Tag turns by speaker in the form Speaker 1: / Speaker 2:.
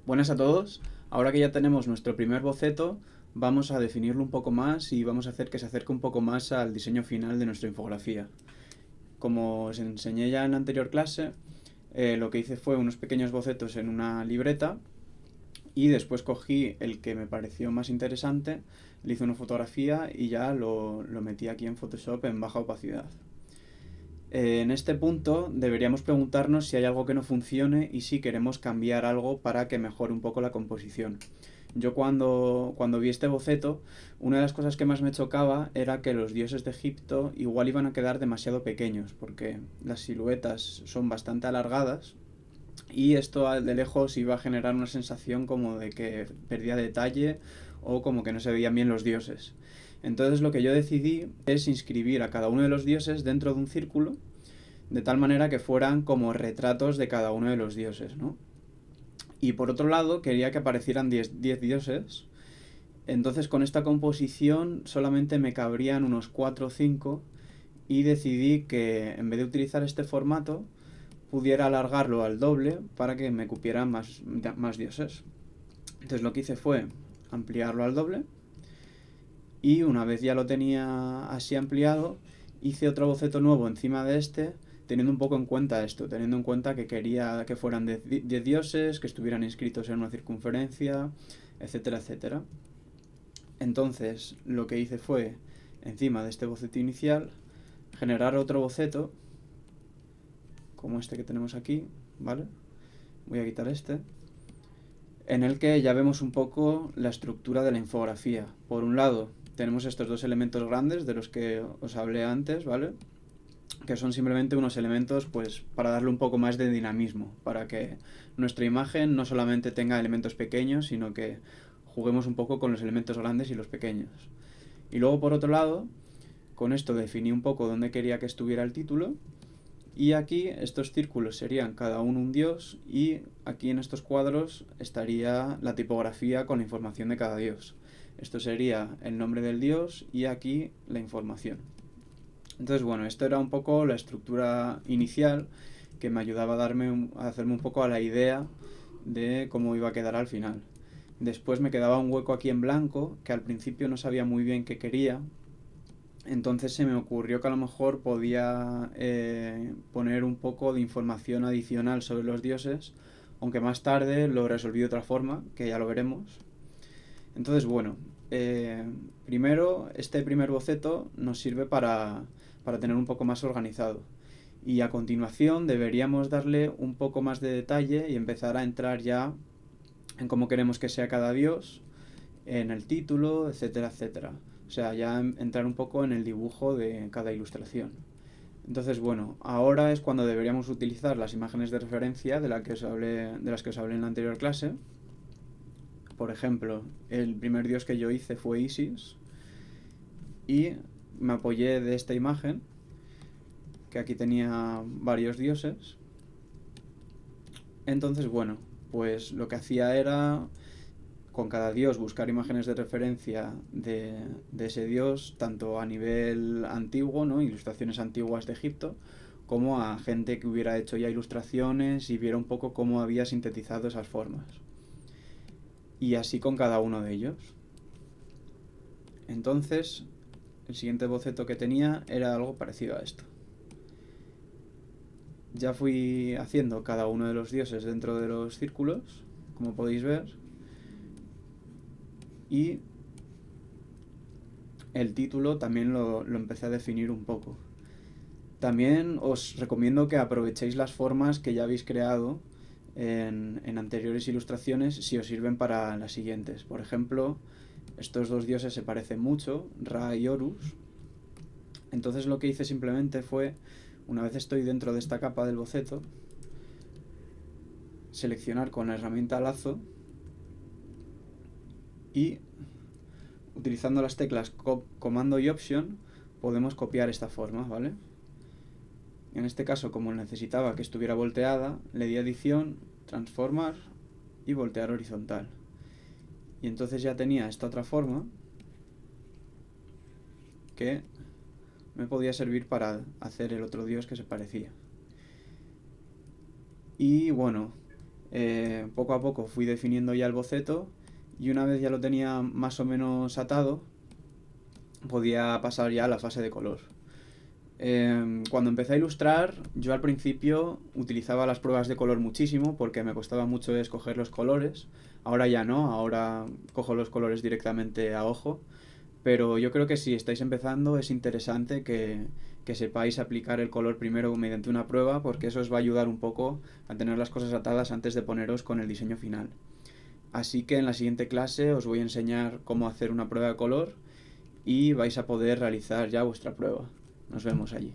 Speaker 1: Buenas a todos. Ahora que ya tenemos nuestro primer boceto, vamos a definirlo un poco más y vamos a hacer que se acerque un poco más al diseño final de nuestra infografía. Como os enseñé ya en la anterior clase, lo que hice fue unos pequeños bocetos en una libreta y después cogí el que me pareció más interesante, le hice una fotografía y ya lo metí aquí en Photoshop en baja opacidad. En este punto deberíamos preguntarnos si hay algo que no funcione y si queremos cambiar algo para que mejore un poco la composición. Yo cuando vi este boceto, una de las cosas que más me chocaba era que los dioses de Egipto igual iban a quedar demasiado pequeños, porque las siluetas son bastante alargadas y esto de lejos iba a generar una sensación como de que perdía detalle o como que no se veían bien los dioses. Entonces lo que yo decidí es inscribir a cada uno de los dioses dentro de un círculo, de tal manera que fueran como retratos de cada uno de los dioses, ¿no? Y por otro lado quería que aparecieran 10 dioses, entonces con esta composición solamente me cabrían unos 4 o 5 y decidí que en vez de utilizar este formato pudiera alargarlo al doble para que me cupieran más dioses. Entonces lo que hice fue ampliarlo al doble y una vez ya lo tenía así ampliado, hice otro boceto nuevo encima de este, teniendo un poco en cuenta esto, teniendo en cuenta que quería que fueran 10 dioses, que estuvieran inscritos en una circunferencia, etcétera, etcétera. Entonces lo que hice fue, encima de este boceto inicial, generar otro boceto, como este que tenemos aquí, ¿vale? Voy a quitar este, en el que ya vemos un poco la estructura de la infografía. Por un lado, tenemos estos dos elementos grandes de los que os hablé antes, ¿vale? Que son simplemente unos elementos pues para darle un poco más de dinamismo, para que nuestra imagen no solamente tenga elementos pequeños, sino que juguemos un poco con los elementos grandes y los pequeños. Y luego por otro lado, con esto definí un poco dónde quería que estuviera el título. Y aquí estos círculos serían cada uno un dios y aquí en estos cuadros estaría la tipografía con la información de cada dios. Esto sería el nombre del dios y aquí la información. Entonces, bueno, esto era un poco la estructura inicial que me ayudaba a hacerme un poco a la idea de cómo iba a quedar al final. Después me quedaba un hueco aquí en blanco que al principio no sabía muy bien qué quería. Entonces se me ocurrió que a lo mejor podía poner un poco de información adicional sobre los dioses, aunque más tarde lo resolví de otra forma, que ya lo veremos. Entonces, bueno, primero este primer boceto nos sirve para tener un poco más organizado. Y a continuación deberíamos darle un poco más de detalle y empezar a entrar ya en cómo queremos que sea cada dios, en el título, etcétera, etcétera. O sea, ya entrar un poco en el dibujo de cada ilustración. Entonces, bueno, ahora es cuando deberíamos utilizar las imágenes de referencia de las que os hablé en la anterior clase. Por ejemplo, el primer dios que yo hice fue Isis y me apoyé de esta imagen, que aquí tenía varios dioses. Entonces, bueno, pues lo que hacía era con cada dios buscar imágenes de referencia de ese dios, tanto a nivel antiguo, ¿no? Ilustraciones antiguas de Egipto, como a gente que hubiera hecho ya ilustraciones y viera un poco cómo había sintetizado esas formas. Y así con cada uno de ellos. Entonces, el siguiente boceto que tenía era algo parecido a esto. Ya fui haciendo cada uno de los dioses dentro de los círculos, como podéis ver, y el título también lo empecé a definir un poco. También os recomiendo que aprovechéis las formas que ya habéis creado en anteriores ilustraciones si os sirven para las siguientes. Por ejemplo, estos dos dioses se parecen mucho, Ra y Horus. Entonces lo que hice simplemente fue, una vez estoy dentro de esta capa del boceto, seleccionar con la herramienta lazo y utilizando las teclas comando y option podemos copiar esta forma, ¿vale? En este caso, como necesitaba que estuviera volteada, le di edición, transformar y voltear horizontal. Y entonces ya tenía esta otra forma que me podía servir para hacer el otro dios que se parecía. Y bueno, Poco a poco fui definiendo ya el boceto y una vez ya lo tenía más o menos atado, podía pasar ya a la fase de color. Cuando empecé a ilustrar, yo al principio utilizaba las pruebas de color muchísimo porque me costaba mucho escoger los colores. Ahora ya no, ahora cojo los colores directamente a ojo. Pero yo creo que si estáis empezando es interesante que sepáis aplicar el color primero mediante una prueba porque eso os va a ayudar un poco a tener las cosas atadas antes de poneros con el diseño final. Así que en la siguiente clase os voy a enseñar cómo hacer una prueba de color y vais a poder realizar ya vuestra prueba. Nos vemos allí.